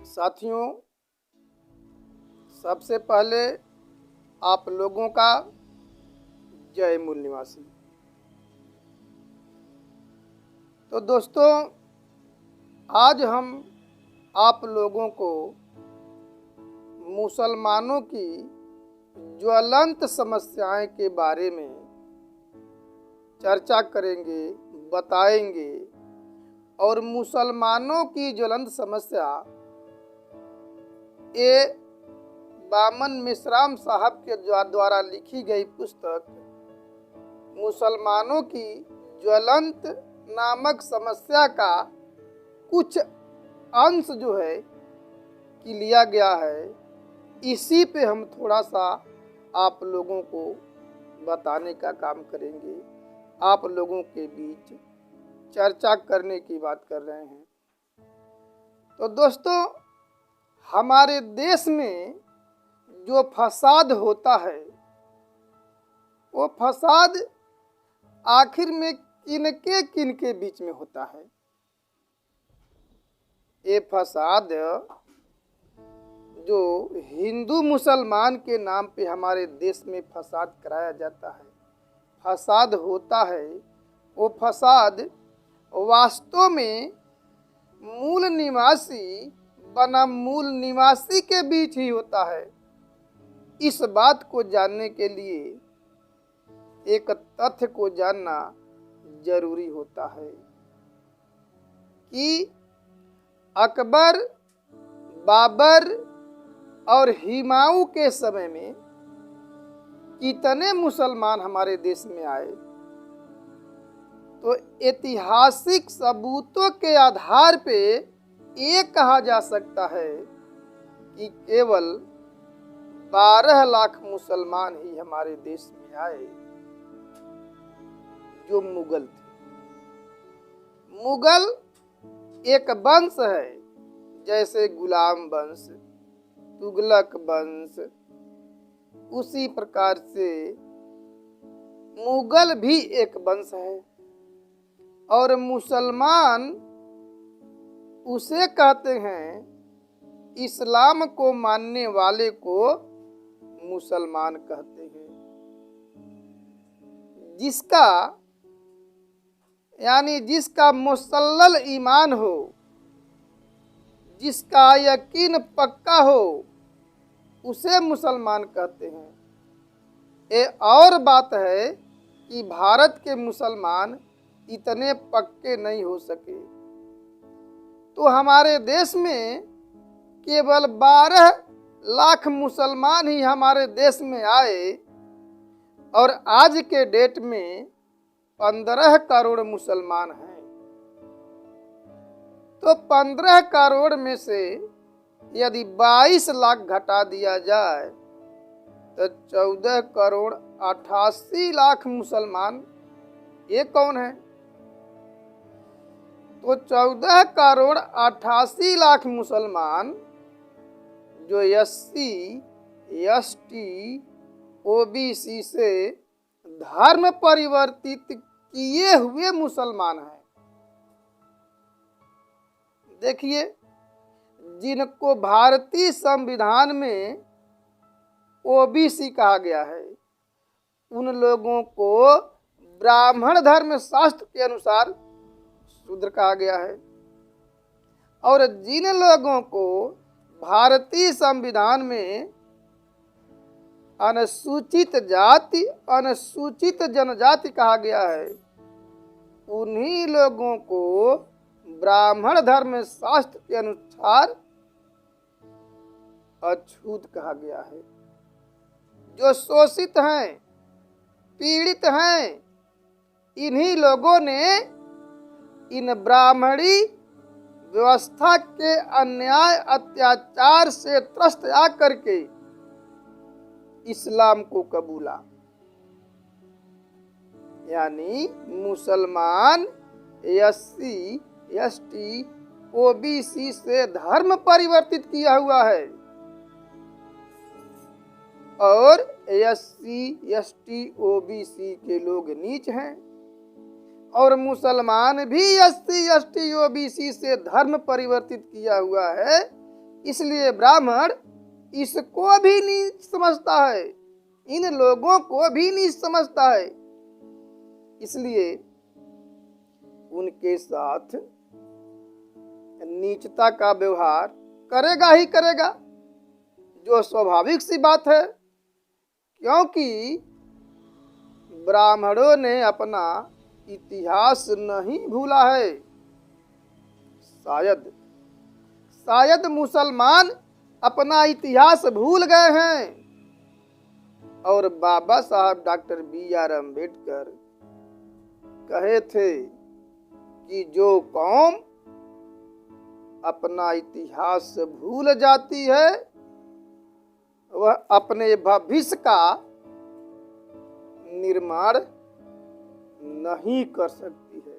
साथियों, सबसे पहले आप लोगों का जय मूल निवासी। तो दोस्तों, आज हम आप लोगों को मुसलमानों की ज्वलंत समस्याएं के बारे में चर्चा करेंगे, बताएंगे। और मुसलमानों की ज्वलंत समस्या ये बामन मेश्राम साहब के द्वारा लिखी गई पुस्तक मुसलमानों की ज्वलंत नामक समस्या का कुछ अंश जो है कि लिया गया है। इसी पे हम थोड़ा सा आप लोगों को बताने का काम करेंगे, आप लोगों के बीच चर्चा करने की बात कर रहे हैं। तो दोस्तों, हमारे देश में जो फसाद होता है वो फसाद आखिर में किन के बीच में होता है। ये फसाद जो हिंदू मुसलमान के नाम पे हमारे देश में फसाद कराया जाता है, फसाद होता है, वो फसाद वास्तव में मूल निवासी बनाम मूल निवासी के बीच ही होता है। इस बात को जानने के लिए एक तथ्य को जानना जरूरी होता है कि अकबर, बाबर और हुमायूं के समय में कितने मुसलमान हमारे देश में आए। तो ऐतिहासिक सबूतों के आधार पे ये कहा जा सकता है कि केवल 12 लाख मुसलमान ही हमारे देश में आए जो मुगल थे। मुगल एक वंश है, जैसे गुलाम वंश, तुगलक वंश, उसी प्रकार से मुगल भी एक वंश है। और मुसलमान उसे कहते हैं, इस्लाम को मानने वाले को मुसलमान कहते हैं। जिसका मुसल्लल ईमान हो, जिसका यकीन पक्का हो, उसे मुसलमान कहते हैं। ये और बात है कि भारत के मुसलमान इतने पक्के नहीं हो सके। तो हमारे देश में केवल 12 लाख मुसलमान ही हमारे देश में आए और आज के डेट में 15 करोड़ मुसलमान हैं। तो 15 करोड़ में से यदि 22 लाख घटा दिया जाए तो 14 करोड़ 88 लाख मुसलमान ये कौन है? तो 14 करोड़ 88 लाख मुसलमान जो SC, ST, OBC से धर्म परिवर्तित किए हुए मुसलमान हैं। देखिए, जिनको भारतीय संविधान में OBC कहा गया है, उन लोगों को ब्राह्मण धर्म शास्त्र के अनुसार शूद्र कहा गया है। और जिन लोगों को भारतीय संविधान में अनुसूचित जाति, अनुसूचित जनजाति कहा गया है, उन्हीं लोगों को ब्राह्मण धर्म शास्त्र के अनुसार अछूत कहा गया है। जो शोषित हैं, पीड़ित हैं, इन्हीं लोगों ने इन ब्राह्मणी व्यवस्था के अन्याय अत्याचार से त्रस्त आकर के इस्लाम को कबूला। यानी मुसलमान SC, ST, OBC से धर्म परिवर्तित किया हुआ है और SC, ST, OBC के लोग नीच हैं। और मुसलमान भी SC, ST, OBC से धर्म परिवर्तित किया हुआ है इसलिए ब्राह्मण इसको भी नहीं समझता है, इन लोगों को भी नहीं समझता है, इसलिए उनके साथ नीचता का व्यवहार करेगा ही करेगा, जो स्वाभाविक सी बात है, क्योंकि ब्राह्मणों ने अपना इतिहास नहीं भूला है। शायद मुसलमान अपना इतिहास भूल गए हैं। और बाबा साहब डॉक्टर B.R. अम्बेडकर कहे थे कि जो कौम अपना इतिहास भूल जाती है वह अपने भविष्य का निर्माण नहीं कर सकती है।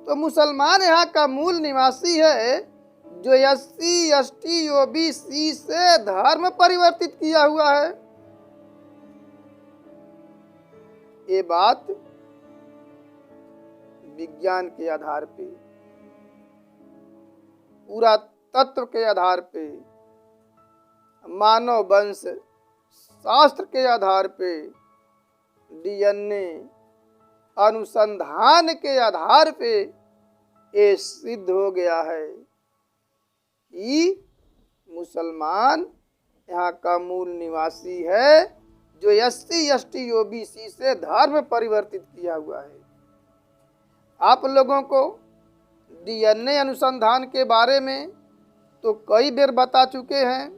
तो मुसलमान यहाँ का मूल निवासी है, जो SC ST OBC से धर्म परिवर्तित किया हुआ है। ये बात विज्ञान के आधार पे, पूरा तत्व के आधार पे, मानव वंश शास्त्र के आधार पे, DNA अनुसंधान के आधार पे ये सिद्ध हो गया है कि मुसलमान यहाँ का मूल निवासी है, जो SC ST OBC से धर्म परिवर्तित किया हुआ है। आप लोगों को DNA अनुसंधान के बारे में तो कई बार बता चुके हैं,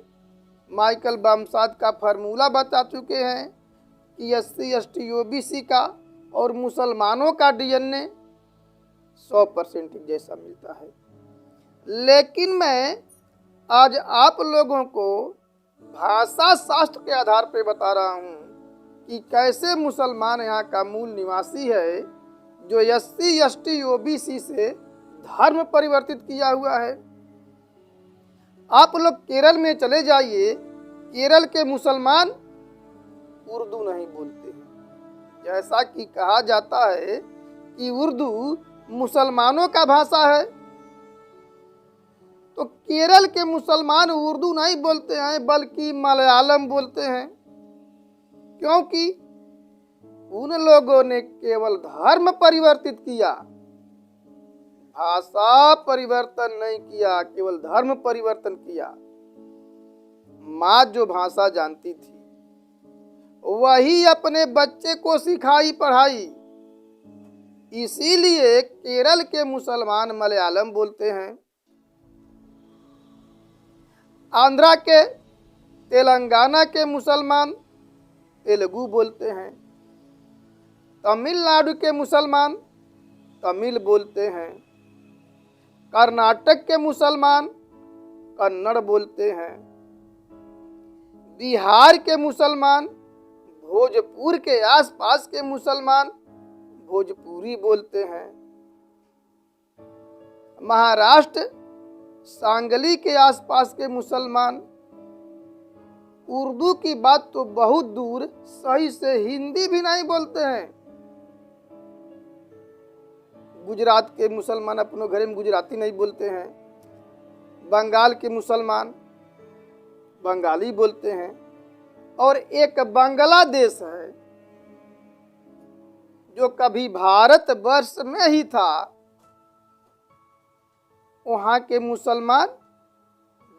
माइकल बमसाद का फार्मूला बता चुके हैं कि SC ST OBC का और मुसलमानों का DNA 100% जैसा मिलता है। लेकिन मैं आज आप लोगों को भाषा शास्त्र के आधार पर बता रहा हूँ कि कैसे मुसलमान यहाँ का मूल निवासी है, जो SC ST OBC से धर्म परिवर्तित किया हुआ है। आप लोग केरल में चले जाइए, केरल के मुसलमान उर्दू नहीं बोलते हैं, जैसा कि कहा जाता है कि उर्दू मुसलमानों का भाषा है। तो केरल के मुसलमान उर्दू नहीं बोलते हैं बल्कि मलयालम बोलते हैं, क्योंकि उन लोगों ने केवल धर्म परिवर्तित किया, भाषा परिवर्तन नहीं किया, केवल धर्म परिवर्तन किया। माँ जो भाषा जानती थी वही अपने बच्चे को सिखाई पढ़ाई, इसीलिए केरल के मुसलमान मलयालम बोलते हैं, आंध्रा के तेलंगाना के मुसलमान तेलुगु बोलते हैं, तमिलनाडु के मुसलमान तमिल बोलते हैं, कर्नाटक के मुसलमान कन्नड़ बोलते हैं, बिहार के मुसलमान, भोजपुर के आसपास के मुसलमान भोजपुरी बोलते हैं, महाराष्ट्र सांगली के आसपास के मुसलमान उर्दू की बात तो बहुत दूर सही से हिंदी भी नहीं बोलते हैं। गुजरात के मुसलमान अपने घर में गुजराती नहीं बोलते हैं, बंगाल के मुसलमान बंगाली बोलते हैं, और एक बांग्लादेश है जो कभी भारतवर्ष में ही था, वहाँ के मुसलमान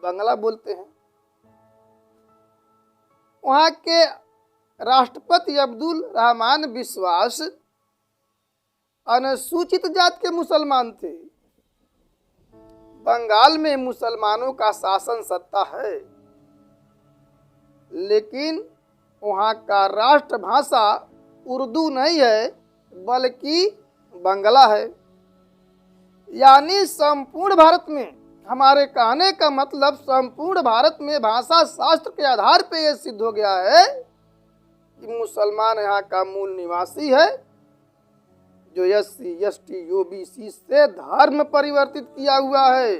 बांग्ला बोलते हैं। वहाँ के राष्ट्रपति अब्दुल रहमान विश्वास अनुसूचित जात के मुसलमान थे। बंगाल में मुसलमानों का शासन सत्ता है, लेकिन वहाँ का राष्ट्रभाषा उर्दू नहीं है बल्कि बांग्ला है। यानी संपूर्ण भारत में, हमारे कहने का मतलब संपूर्ण भारत में भाषा शास्त्र के आधार पर यह सिद्ध हो गया है कि मुसलमान यहाँ का मूल निवासी है, जो SC ST OBC से धर्म परिवर्तित किया हुआ है,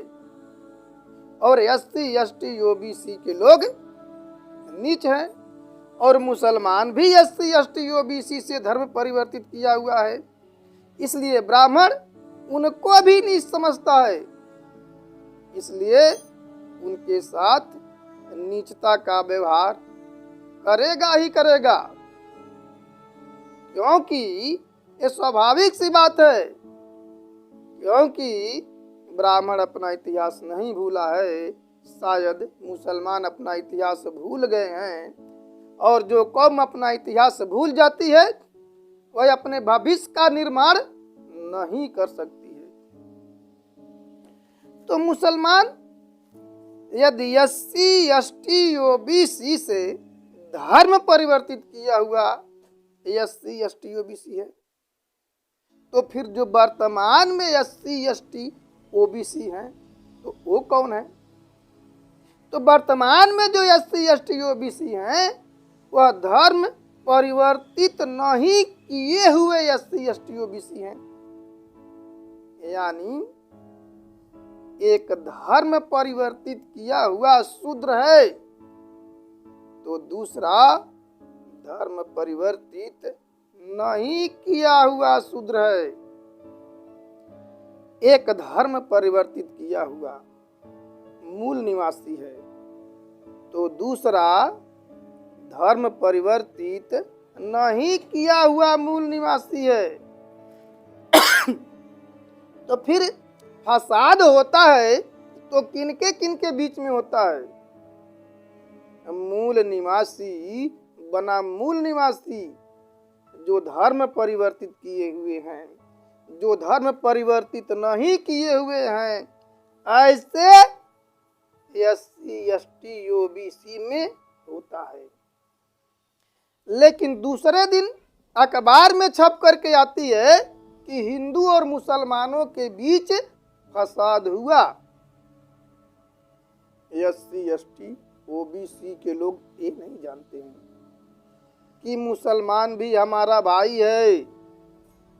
और SC ST OBC के लोग नीच हैं, और मुसलमान भी SC ST OBC से धर्म परिवर्तित किया हुआ है। इसलिए ब्राह्मण उनको भी नहीं समझता है, इसलिए उनके साथ नीचता का व्यवहार करेगा ही करेगा, क्योंकि ये स्वाभाविक सी बात है। क्योंकि ब्राह्मण अपना इतिहास नहीं भूला है, शायद मुसलमान अपना इतिहास भूल गए हैं, और जो कौम अपना इतिहास भूल जाती है वह अपने भविष्य का निर्माण नहीं कर सकती है। तो मुसलमान यदि SC ST OBC से धर्म परिवर्तित किया हुआ SC ST OBC है, तो फिर जो वर्तमान में SC ST OBC हैं तो वो कौन है? तो वर्तमान में जो SC ST OBC हैं वह धर्म परिवर्तित नहीं किए हुए SC ST OBC हैं। यानी एक धर्म परिवर्तित किया हुआ शूद्र है तो दूसरा धर्म परिवर्तित नहीं किया हुआ शूद्र है। एक धर्म परिवर्तित किया हुआ मूल निवासी है तो दूसरा धर्म परिवर्तित नहीं किया हुआ मूल निवासी है। तो फिर फसाद होता है तो किनके किनके बीच में होता है? मूल निवासी बना मूल निवासी जो धर्म परिवर्तित किए हुए हैं, जो धर्म परिवर्तित नहीं किए हुए हैं, ऐसे SC ST OBC में होता है। लेकिन दूसरे दिन अखबार में छप करके आती है कि हिंदू और मुसलमानों के बीच फसाद हुआ। SC ST OBC के लोग ये नहीं जानते हैं कि मुसलमान भी हमारा भाई है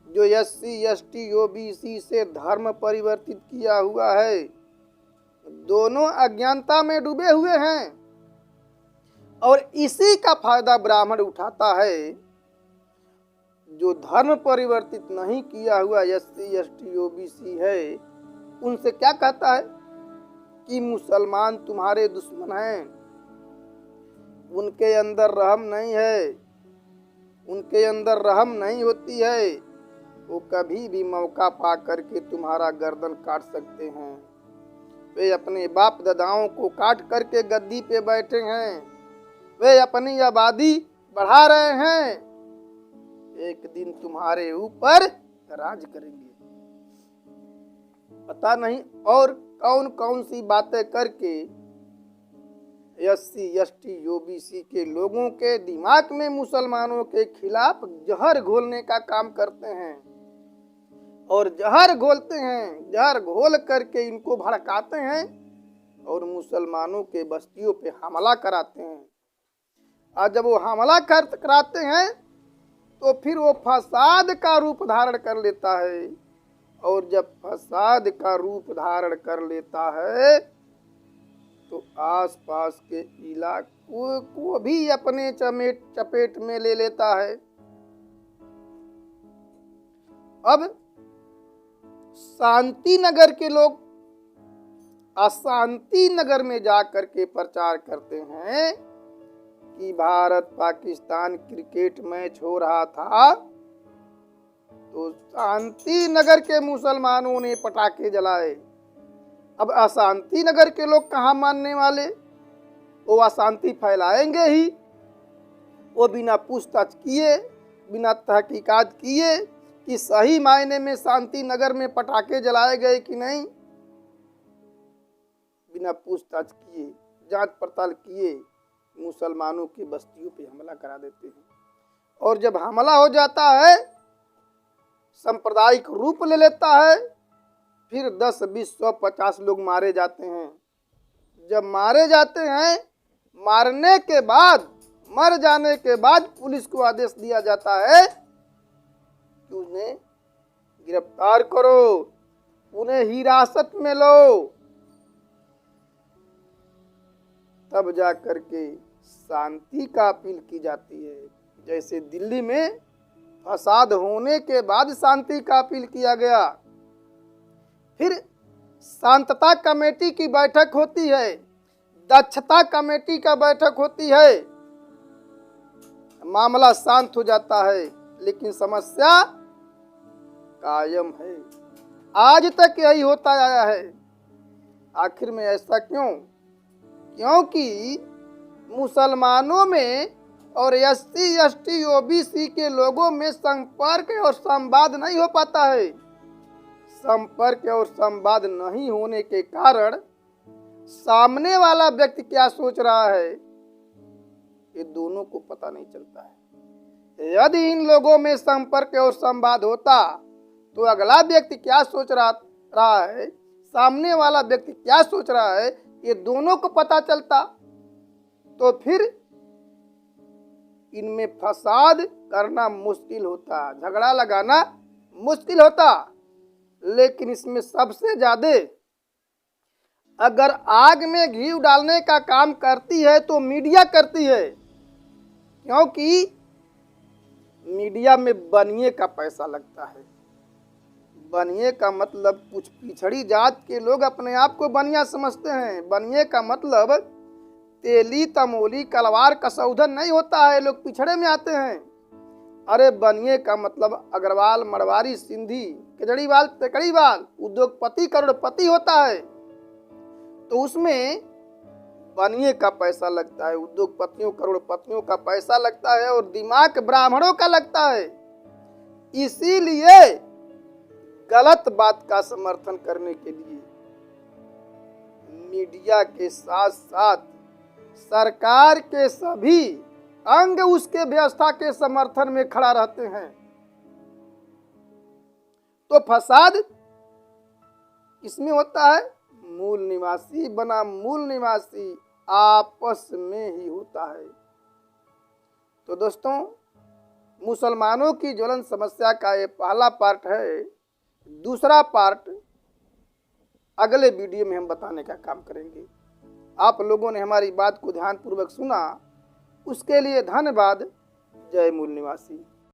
जो SC ST OBC से धर्म परिवर्तित किया हुआ है। दोनों अज्ञानता में डूबे हुए हैं और इसी का फायदा ब्राह्मण उठाता है। जो धर्म परिवर्तित नहीं किया हुआ SC ST OBC है उनसे क्या कहता है कि मुसलमान तुम्हारे दुश्मन हैं, उनके अंदर रहम नहीं है, उनके अंदर रहम नहीं होती है, वो कभी भी मौका पा करके तुम्हारा गर्दन काट सकते हैं। वे अपने बाप दादाओं को काट करके गद्दी पे बैठे हैं, वे अपनी आबादी बढ़ा रहे हैं, एक दिन तुम्हारे ऊपर राज करेंगे। पता नहीं और कौन कौन सी बातें करके SC ST OBC के लोगों के दिमाग में मुसलमानों के खिलाफ जहर घोलने का काम करते हैं और जहर घोलते हैं, जहर घोल करके इनको भड़काते हैं और मुसलमानों के बस्तियों पे हमला कराते हैं। और जब वो हमला कराते हैं तो फिर वो फसाद का रूप धारण कर लेता है, और जब फसाद का रूप धारण कर लेता है तो आसपास के इलाकों को भी अपने चपेट में ले लेता है। अब शांति नगर के लोग अशांति नगर में जाकर के प्रचार करते हैं कि भारत पाकिस्तान क्रिकेट मैच हो रहा था तो शांति नगर के मुसलमानों ने पटाखे जलाए। अब अशांति नगर के लोग कहाँ मानने वाले, वो अशांति फैलाएंगे ही। वो बिना पूछताछ किए, बिना तहकीकात किए कि सही मायने में शांति नगर में पटाखे जलाए गए कि नहीं, बिना पूछताछ किए, जांच पड़ताल किए मुसलमानों की बस्तियों पे हमला करा देते हैं। और जब हमला हो जाता है, सांप्रदायिक रूप ले लेता है, फिर 10, 20, 100, 50 लोग मारे जाते हैं। जब मारे जाते हैं, मारने के बाद, मर जाने के बाद पुलिस को आदेश दिया जाता है कि उन्हें गिरफ्तार करो, उन्हें हिरासत में लो। तब जा करके शांति का अपील की जाती है। जैसे दिल्ली में फसाद होने के बाद शांति का अपील किया गया, फिर शांतता कमेटी की बैठक होती है, दक्षता कमेटी का बैठक होती है, मामला शांत हो जाता है, लेकिन समस्या कायम है। आज तक यही होता आया है। आखिर में ऐसा क्यों? क्योंकि मुसलमानों में और SC ST OBC के लोगों में संपर्क और संवाद नहीं हो पाता है। संपर्क और संवाद नहीं होने के कारण सामने वाला व्यक्ति क्या सोच रहा है, ये दोनों को पता नहीं चलता है। यदि इन लोगों में संपर्क और संवाद होता तो अगला व्यक्ति क्या सोच रहा है, सामने वाला व्यक्ति क्या सोच रहा है, ये दोनों को पता चलता, तो फिर इनमें फसाद करना मुश्किल होता, झगड़ा लगाना मुश्किल होता। लेकिन इसमें सबसे ज्यादा अगर आग में घी डालने का काम करती है तो मीडिया करती है, क्योंकि मीडिया में बनिए का पैसा लगता है। बनिए का मतलब कुछ पिछड़ी जात के लोग अपने आप को बनिया समझते हैं। बनिए का मतलब तेली तमोली कलवार कसौधन नहीं होता है, लोग पिछड़े में आते हैं। अरे बनिए का मतलब अग्रवाल मड़वारी सिंधी केजरीवाल तेकड़ीवाल उद्योगपति करोड़पति होता है, तो उसमें बनिए का पैसा लगता है, उद्योगपतियों करोड़पतियों का पैसा लगता है और दिमाग ब्राह्मणों का लगता है। इसीलिए गलत बात का समर्थन करने के लिए मीडिया के साथ साथ सरकार के सभी अंग उसके व्यवस्था के समर्थन में खड़ा रहते हैं। तो फसाद इसमें होता है, मूल निवासी बनाम मूल निवासी आपस में ही होता है। तो दोस्तों, मुसलमानों की ज्वलन समस्या का ये पहला पार्ट है। दूसरा पार्ट अगले वीडियो में हम बताने का काम करेंगे। आप लोगों ने हमारी बात को ध्यानपूर्वक सुना, उसके लिए धन्यवाद। जय मूल निवासी।